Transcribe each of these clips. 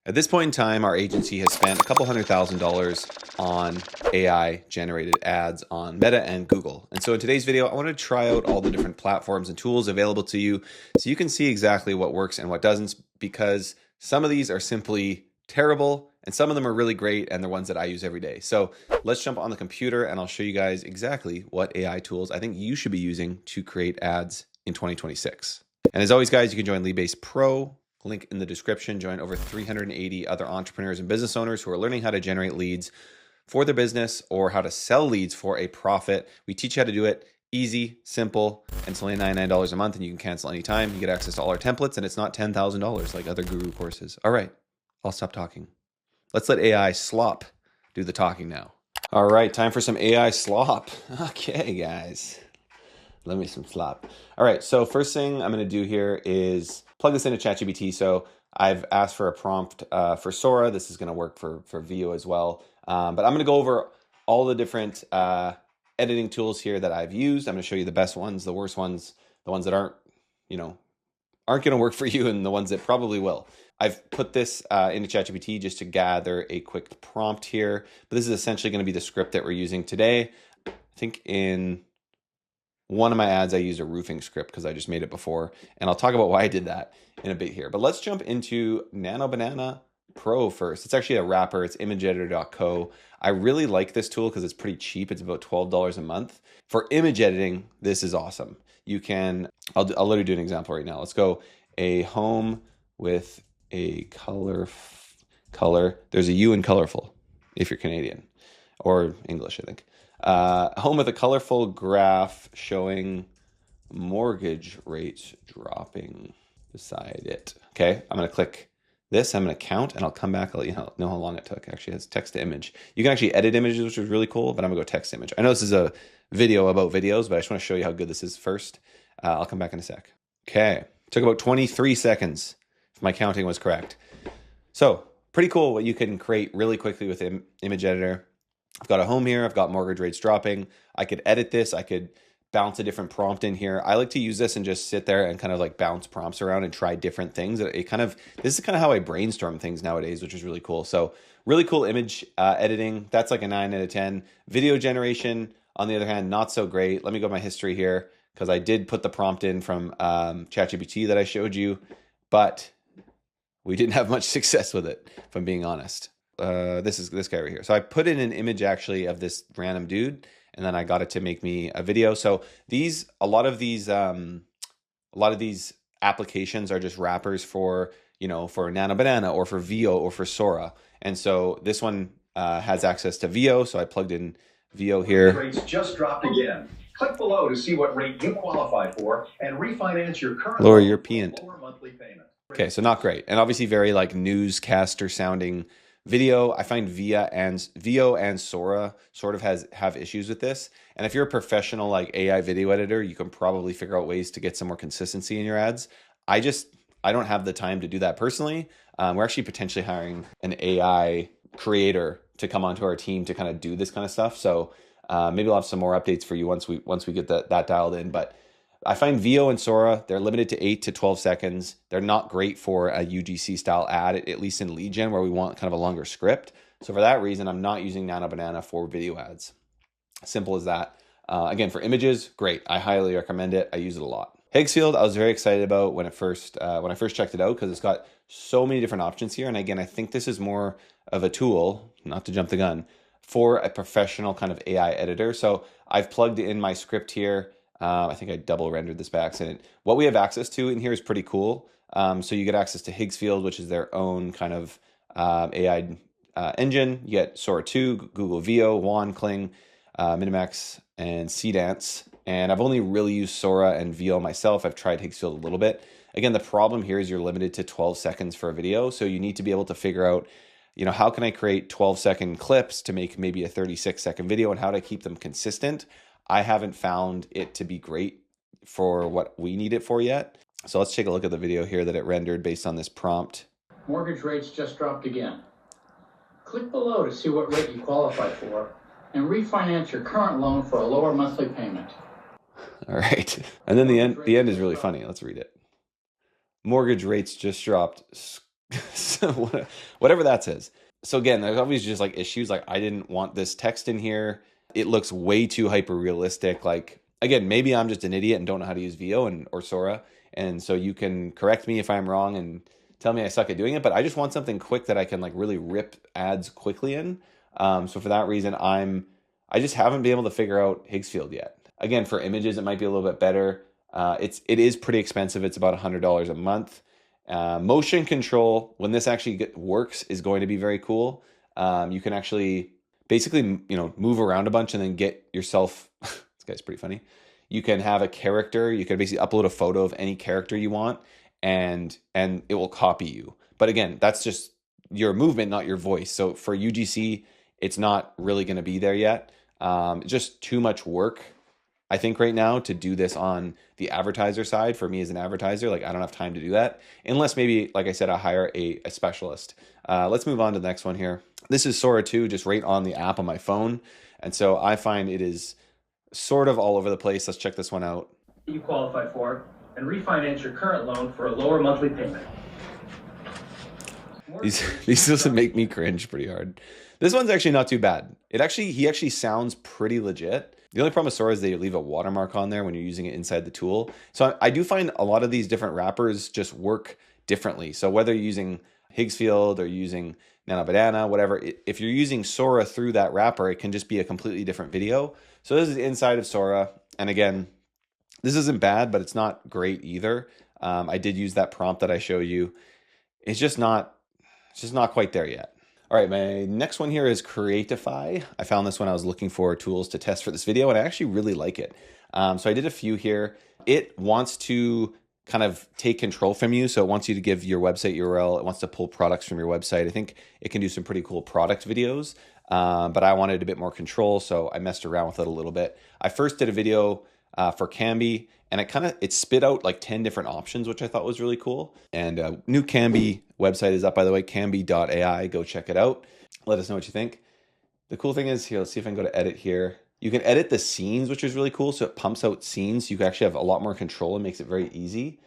At this point in time, our agency has spent a couple $100,000 on AI generated ads on Meta and Google. And so in today's video, I want to try out all the different platforms and tools available to you so you can see exactly what works and what doesn't, because some of these are simply terrible and some of them are really great and they're ones that I use every day. So let's jump on the computer and I'll show you guys exactly what AI tools I think you should be using to create ads in 2026. And as always, guys, you can join Leadbase Pro. Link in the description. Join over 380 other entrepreneurs and business owners who are learning how to generate leads for their business or how to sell leads for a profit. We teach you how to do it easy, simple, and it's only $99 a month and you can cancel anytime. You get access to all our templates and it's not $10,000 like other guru courses. All right, I'll stop talking. Let's let AI slop do the talking now. All right, time for some AI slop. Okay, guys. Let me some slop. All right, so first thing I'm going to do here is plug this into ChatGPT. So I've asked for a prompt for Sora. This is going to work for VO as well. But I'm going to go over all the different editing tools here that I've used. I'm going to show you the best ones, the worst ones, the ones that aren't going to work for you, and the ones that probably will. I've put this into ChatGPT just to gather a quick prompt here. But this is essentially going to be the script that we're using today. I think in one of my ads, I used a roofing script because I just made it before, and I'll talk about why I did that in a bit here. But let's jump into Nano Banana Pro first. It's actually a wrapper. It's imageeditor.co. I really like this tool because it's pretty cheap. It's about $12 a month. For image editing, this is awesome. You can, I'll literally do an example right now. Let's go a home with a color. There's a U in colorful if you're Canadian or English, I think. Home with a colorful graph showing mortgage rates dropping beside it. Okay, I'm going to click this. I'm going to count and I'll come back. I'll let you know how long it took. Actually, it has text to image. You can actually edit images, which is really cool, but I'm going to go text to image. I know this is a video about videos, but I just want to show you how good this is first. I'll come back in a sec. Okay, took about 23 seconds if my counting was correct. So pretty cool what you can create really quickly with image editor. I've got a home here. I've got mortgage rates dropping. I could edit this. I could bounce a different prompt in here. I like to use this and just sit there and kind of like bounce prompts around and try different things. This is kind of how I brainstorm things nowadays, which is really cool. So really cool image editing. That's like a 9 out of 10. Video generation, on the other hand, not so great. Let me go to my history here because I did put the prompt in from ChatGPT that I showed you, but we didn't have much success with it, if I'm being honest. This is this guy right here. So I put in an image actually of this random dude, and then I got it to make me a video. So a lot of these applications are just wrappers for Nano Banana or for VO or for Sora. And so this one has access to VO. So I plugged in VO here. Rates just dropped again. Click below to see what rate you qualify for and refinance your current lower European monthly payment. Okay, so not great, and obviously very like newscaster sounding video. I find VO and Sora sort of have issues with this. And if you're a professional like AI video editor, you can probably figure out ways to get some more consistency in your ads. I don't have the time to do that personally. We're actually potentially hiring an AI creator to come onto our team to kind of do this kind of stuff. So maybe we'll have some more updates for you once we get that dialed in. But I find VO and Sora, they're limited to 8 to 12 seconds. They're not great for a UGC style ad, at least in lead gen where we want kind of a longer script. So for that reason, I'm not using Nano Banana for video ads. Simple as that. Again, for images, great. I highly recommend it. I use it a lot. Higsfield, I was very excited about when I first checked it out because it's got so many different options here. And again, I think this is more of a tool, not to jump the gun, for a professional kind of AI editor. So I've plugged in my script here. I think I double rendered this by accident. What we have access to in here is pretty cool. So you get access to Higsfield, which is their own kind of AI engine. You get Sora 2, Google VO, Wan, Kling, Minimax, and Cdance. And I've only really used Sora and VO myself. I've tried Higsfield a little bit. Again, the problem here is you're limited to 12 seconds for a video. So you need to be able to figure out, how can I create 12-second clips to make maybe a 36-second video and how to keep them consistent. I haven't found it to be great for what we need it for yet. So let's take a look at the video here that it rendered based on this prompt. Mortgage rates just dropped again. Click below to see what rate you qualify for and refinance your current loan for a lower monthly payment. All right. And then the end is really funny. Let's read it. Mortgage rates just dropped. So whatever that says. So again, there's obviously just like issues. Like I didn't want this text in here. It looks way too hyper realistic. Like again, maybe I'm just an idiot and don't know how to use VO or Sora. And so you can correct me if I'm wrong and tell me I suck at doing it. But I just want something quick that I can like really rip ads quickly in. So for that reason, I just haven't been able to figure out Higsfield yet. Again, for images, it might be a little bit better. It is pretty expensive. It's about $100 a month. Motion control, when this actually works, is going to be very cool. You can actually basically, move around a bunch and then get yourself, this guy's pretty funny. You can have a character, you can basically upload a photo of any character you want and it will copy you. But again, that's just your movement, not your voice. So for UGC, it's not really going to be there yet. Just too much work, I think, right now to do this on the advertiser side. For me as an advertiser, like I don't have time to do that unless maybe, like I said, I hire a specialist. Let's move on to the next one here. This is Sora 2, just right on the app on my phone. And so I find it is sort of all over the place. Let's check this one out. You qualify for and refinance your current loan for a lower monthly payment. These doesn't make me cringe pretty hard. This one's actually not too bad. He actually sounds pretty legit. The only problem with Sora is they leave a watermark on there when you're using it inside the tool. So I do find a lot of these different wrappers just work differently. So whether you're using Higsfield or using Nano Banana, whatever, if you're using Sora through that wrapper, it can just be a completely different video. So this is inside of Sora. And again, this isn't bad, but it's not great either. I did use that prompt that I showed you. It's just not quite there yet. All right, my next one here is Creatify. I found this when I was looking for tools to test for this video, and I actually really like it. So I did a few here. It wants to kind of take control from you. So it wants you to give your website URL. It wants to pull products from your website. I think it can do some pretty cool product videos, but I wanted a bit more control, so I messed around with it a little bit. I first did a video for Canby, and it spit out like 10 different options, which I thought was really cool. And new Canby website is up, by the way, canby.ai. Go check it out. Let us know what you think. The cool thing is, here, let's see if I can go to edit here. You can edit the scenes, which is really cool. So it pumps out scenes. You can actually have a lot more control and makes it very easy.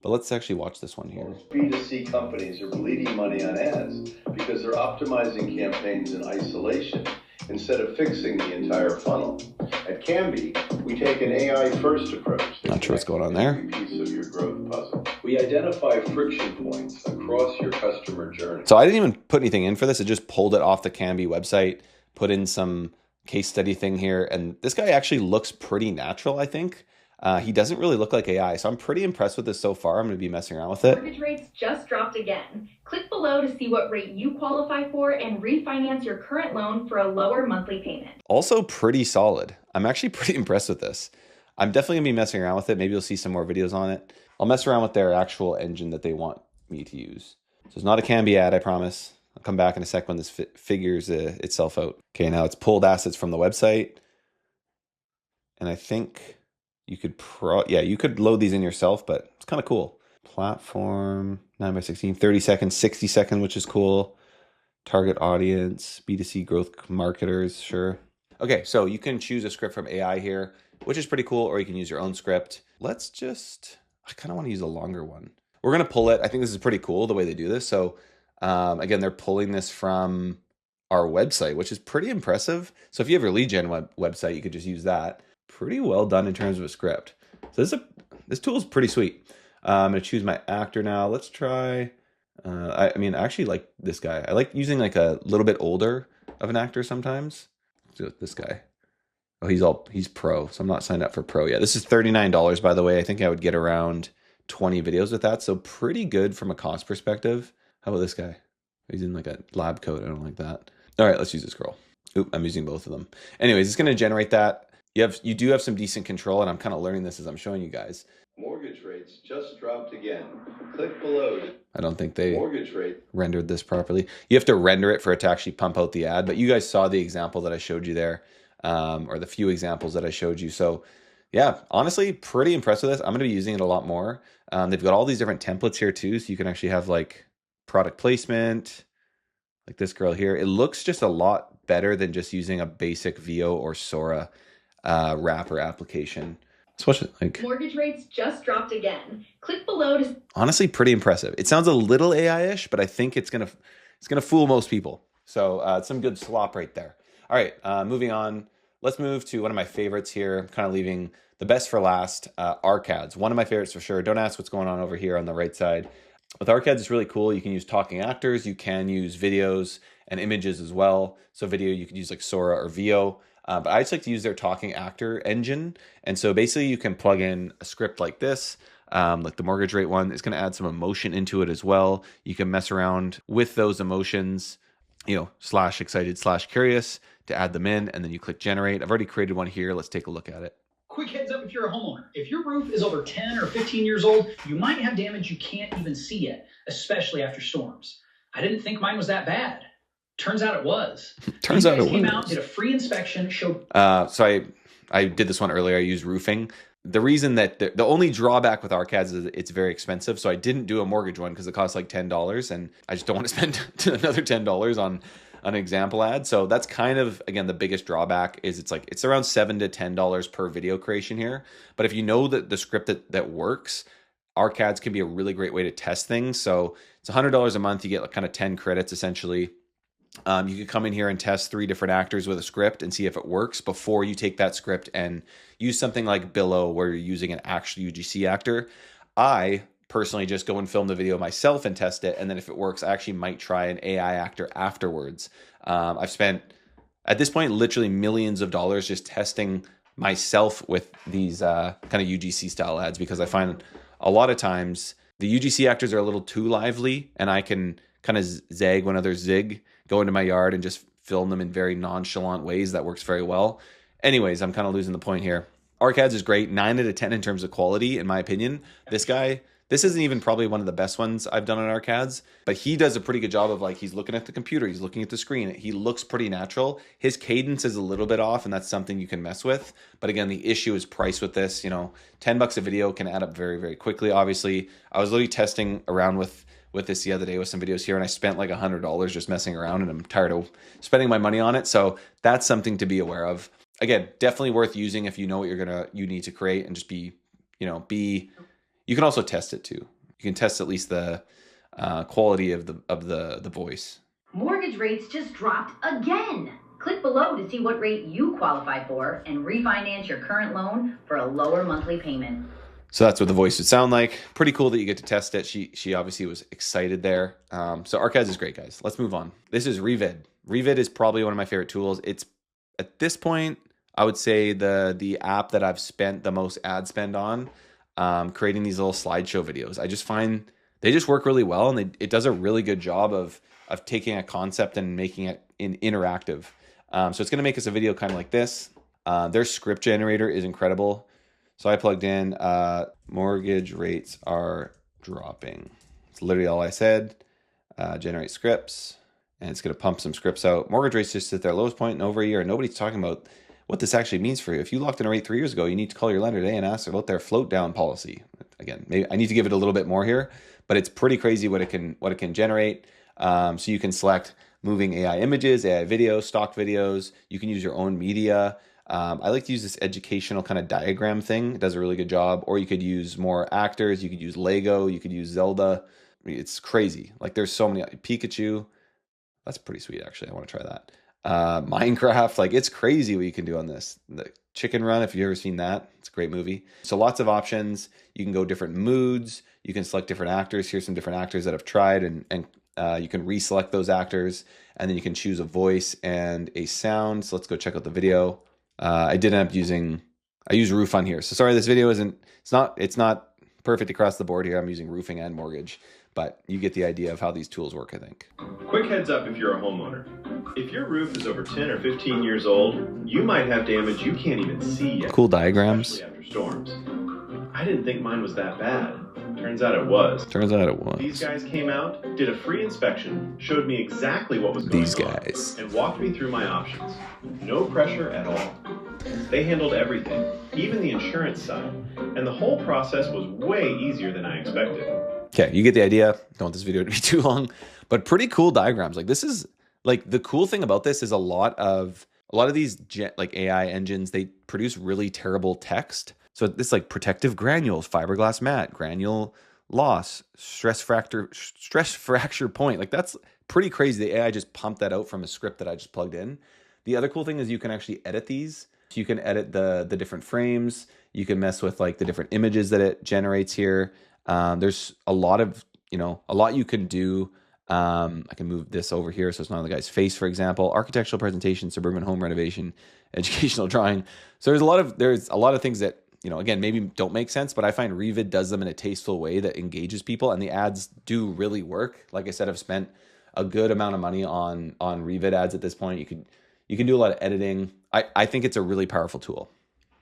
But let's actually watch this one here. B2C companies are bleeding money on ads because they're optimizing campaigns in isolation instead of fixing the entire funnel. At Canby, we take an AI-first approach. Not sure what's going on there. Every piece of your growth puzzle. We identify friction points across your customer journey. So I didn't even put anything in for this. It just pulled it off the Canby website, put in some case study thing here. And this guy actually looks pretty natural, I think. He doesn't really look like AI, so I'm pretty impressed with this so far. I'm going to be messing around with it. Mortgage rates just dropped again. Click below to see what rate you qualify for and refinance your current loan for a lower monthly payment. Also pretty solid. I'm actually pretty impressed with this. I'm definitely going to be messing around with it. Maybe you'll see some more videos on it. I'll mess around with their actual engine that they want me to use. So it's not a Canby ad, I promise. I'll come back in a sec when this figures itself out. Okay, now it's pulled assets from the website. And I think you could you could load these in yourself, but it's kind of cool. Platform 9x16, 30 seconds, 60 seconds, which is cool. Target audience, B2C growth marketers, sure. Okay, so you can choose a script from AI here, which is pretty cool, or you can use your own script. I kind of want to use a longer one. We're going to pull it. I think this is pretty cool the way they do this. So again, they're pulling this from our website, which is pretty impressive. So if you have your lead gen website, you could just use that. Pretty well done in terms of a script. So this tool is pretty sweet. I'm going to choose my actor now. Let's try, I actually like this guy. I like using like a little bit older of an actor sometimes. So this guy. Oh, he's pro. So I'm not signed up for pro yet. This is $39, by the way. I think I would get around 20 videos with that. So pretty good from a cost perspective. How about this guy? He's in like a lab coat. I don't like that. All right, let's use this girl. Oop, I'm using both of them. Anyways, it's going to generate that. You do have some decent control, and I'm kind of learning this as I'm showing you guys. Mortgage rates just dropped again. Click below. I don't think they mortgage rate rendered this properly. You have to render it for it to actually pump out the ad, but you guys saw the example that I showed you there, or the few examples that I showed you. So yeah, honestly, pretty impressed with this. I'm going to be using it a lot more. They've got all these different templates here too, so you can actually have like product placement, like this girl here. It looks just a lot better than just using a basic VO or Sora wrapper application. Especially like, Mortgage rates just dropped again. Click below to honestly, pretty impressive. It sounds a little AI-ish, but I think it's gonna fool most people. So some good slop right there. All right, moving on. Let's move to one of my favorites here. I'm kind of leaving the best for last. Arcads, one of my favorites for sure. Don't ask what's going on over here on the right side. With Arcads, it's really cool. You can use talking actors. You can use videos and images as well. So video, you could use like Sora or VO. But I just like to use their talking actor engine. And so basically you can plug in a script like this, like the mortgage rate one. It's going to add some emotion into it as well. You can mess around with those emotions, you know, / excited / curious to add them in. And then you click generate. I've already created one here. Let's take a look at it. Quick heads up if you're a homeowner. If your roof is over 10 or 15 years old, you might have damage you can't even see yet, especially after storms. I didn't think mine was that bad. Turns out it was. Turns out it was. Came out, did a free inspection, showed. So I did this one earlier. I used roofing. The reason that the only drawback with Arcads is it's very expensive. So I didn't do a mortgage one because it costs like $10, and I just don't want to spend another $10 on an example ad. So that's kind of, again, the biggest drawback is it's around $7 to $10 per video creation here. But if you know that the script that works, Arcads can be a really great way to test things. So it's $100 a month. You get like kind of 10 credits essentially. You could come in here and test 3 different actors with a script and see if it works before you take that script and use something like Billow where you're using an actual UGC actor. I personally just go and film the video myself and test it. And then if it works, I actually might try an AI actor afterwards. I've spent, at this point, literally millions of dollars just testing myself with these kind of UGC style ads, because I find a lot of times the UGC actors are a little too lively and I can kind of zag when others zig, go into my yard and just film them in very nonchalant ways. That works very well. Anyways, I'm kind of losing the point here. Arcads is great, 9 out of 10 in terms of quality, in my opinion. This isn't even probably one of the best ones I've done on Arcads, but he does a pretty good job of like, he's looking at the computer, he's looking at the screen. He looks pretty natural. His cadence is a little bit off, and that's something you can mess with. But again, the issue is price with this. You know, $10 a video can add up very, very quickly. Obviously, I was literally testing around with this the other day with some videos here, and I spent like $100 just messing around, and I'm tired of spending my money on it. So that's something to be aware of. Again, definitely worth using if you know what you need to create, and just you can also test it too. You can test at least the quality of the voice. Mortgage rates just dropped again. Click below to see what rate you qualify for and refinance your current loan for a lower monthly payment. So that's what the voice would sound like. Pretty cool that you get to test it. She obviously was excited there. So Arcads is great, guys. Let's move on. This is Revid. Revid is probably one of my favorite tools. It's, at this point, I would say the app that I've spent the most ad spend on, creating these little slideshow videos. I just find they just work really well, and it does a really good job of taking a concept and making it interactive. So it's going to make us a video kind of like this. Their script generator is incredible. So I plugged in mortgage rates are dropping. It's literally all I said. Generate scripts, and it's going to pump some scripts out. Mortgage rates just at their lowest point in over a year, and nobody's talking about what this actually means for you. If you locked in a rate 3 years ago, you need to call your lender today and ask about their float down policy. Again, maybe I need to give it a little bit more here, but it's pretty crazy what it can generate. So you can select moving AI images, AI videos, stock videos. You can use your own media. I like to use this educational kind of diagram thing. It does a really good job. Or you could use more actors. You could use Lego. You could use Zelda. I mean, it's crazy. Like, there's so many. Pikachu. That's pretty sweet, actually. I want to try that. Minecraft, like, it's crazy what you can do on this. The Chicken Run, if you've ever seen that, it's a great movie. So lots of options. You can go different moods. You can select different actors. Here's some different actors that I've tried, and you can reselect those actors, and then you can choose a voice and a sound. So let's go check out the video. I did end up I use roof on here. So sorry, this video it's not perfect across the board here. I'm using roofing and mortgage, but you get the idea of how these tools work, I think. Quick heads up if you're a homeowner. If your roof is over 10 or 15 years old, you might have damage you can't even see yet. Cool diagrams. Especially after storms. I didn't think mine was that bad. Turns out it was. These guys came out, did a free inspection, showed me exactly what was going on, and walked me through my options. No pressure at all. They handled everything, even the insurance side, and the whole process was way easier than I expected. Okay, you get the idea. Don't want this video to be too long, but pretty cool diagrams. Like, this is, like, the cool thing about this is a lot of these like AI engines, they produce really terrible text. So this like protective granules, fiberglass mat, granule loss, stress fracture point. Like that's pretty crazy. The AI just pumped that out from a script that I just plugged in. The other cool thing is you can actually edit these. So you can edit the different frames. You can mess with like the different images that it generates here. There's a lot of, a lot you can do. I can move this over here so it's not on the guy's face, for example. Architectural presentation, suburban home renovation, educational drawing. So there's a lot of things that, again, maybe don't make sense, but I find Revid does them in a tasteful way that engages people, and the ads do really work. Like I said, I've spent a good amount of money on Revid ads at this point. You can do a lot of editing. I think it's a really powerful tool.